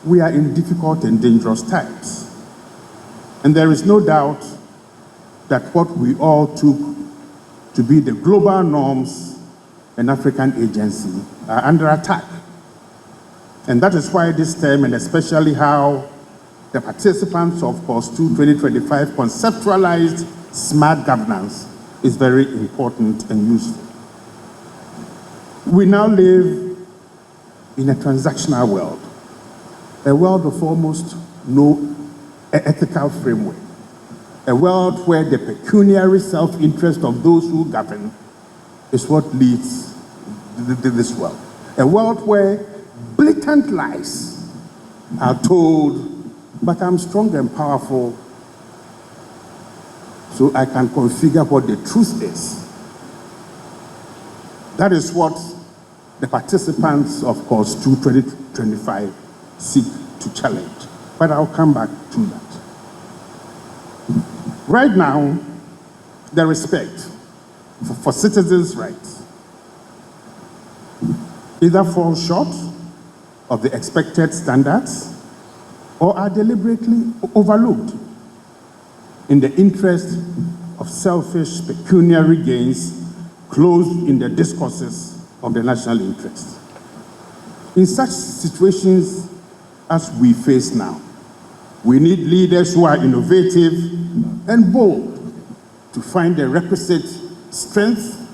we are in difficult and dangerous times. And there is no doubt that what we all took to be the global norms and African agency are under attack. And that is why this term, and especially how the participants of Course 2 2025 conceptualized smart governance, is very important and useful. We now live in a transactional world, a world of almost no ethical framework, a world where the pecuniary self-interest of those who govern is what leads this world, a world where blatant lies are told, but I'm strong and powerful, so I can configure what the truth is. That is what the participants of Course 2 2025 seek to challenge. But I'll come back to that. Right now, the respect for citizens' rights either falls short of the expected standards or are deliberately overlooked in the interest of selfish pecuniary gains closed in the discourses of the national interest. In such situations as we face now, we need leaders who are innovative and bold to find the requisite strength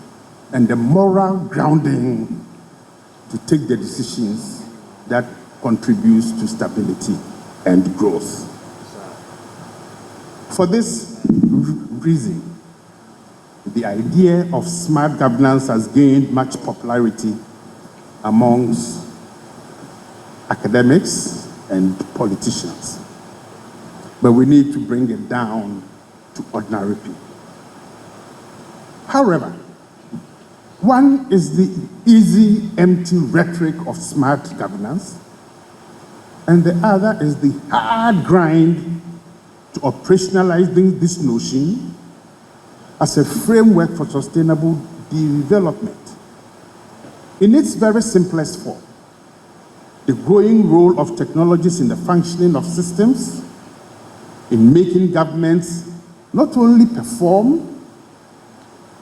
and the moral grounding to take the decisions that contribute to stability and growth. For this reason, the idea of smart governance has gained much popularity amongst academics and politicians. But we need to bring it down to ordinary people. However, one is the easy, empty rhetoric of smart governance, and the other is the hard grind to operationalizing this notion as a framework for sustainable development. In its very simplest form, the growing role of technologies in the functioning of systems, in making governments not only perform,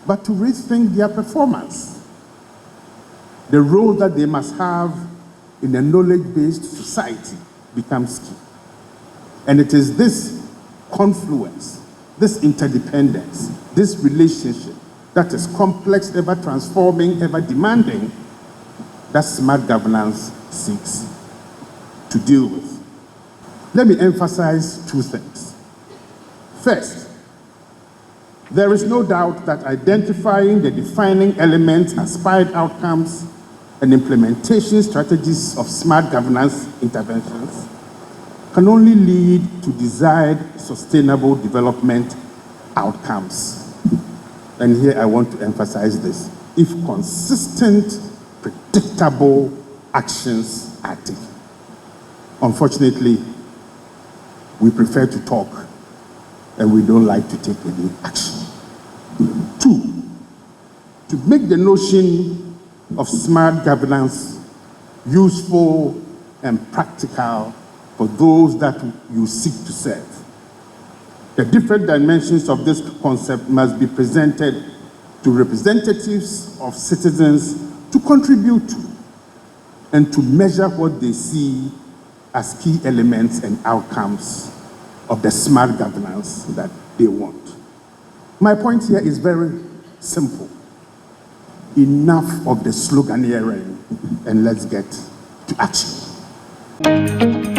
but to rethink their performance. The role that they must have in a knowledge-based society becomes key. And it is this confluence, this interdependence, this relationship that is complex, ever transforming, ever demanding, that smart governance seeks to deal with. Let me emphasize two things. First, there is no doubt that identifying the defining elements, aspired outcomes, and implementation strategies of smart governance interventions can only lead to desired sustainable development outcomes. And here I want to emphasize this: if consistent, predictable actions are taken. Unfortunately, we prefer to talk and we don't like to take any action. Two, to make the notion of smart governance useful and practical for those that you seek to serve, the different dimensions of this concept must be presented to representatives of citizens to contribute to and to measure what they see as key elements and outcomes of the smart governance that they want. My point here is very simple. Enough of the sloganeering, and let's get to action.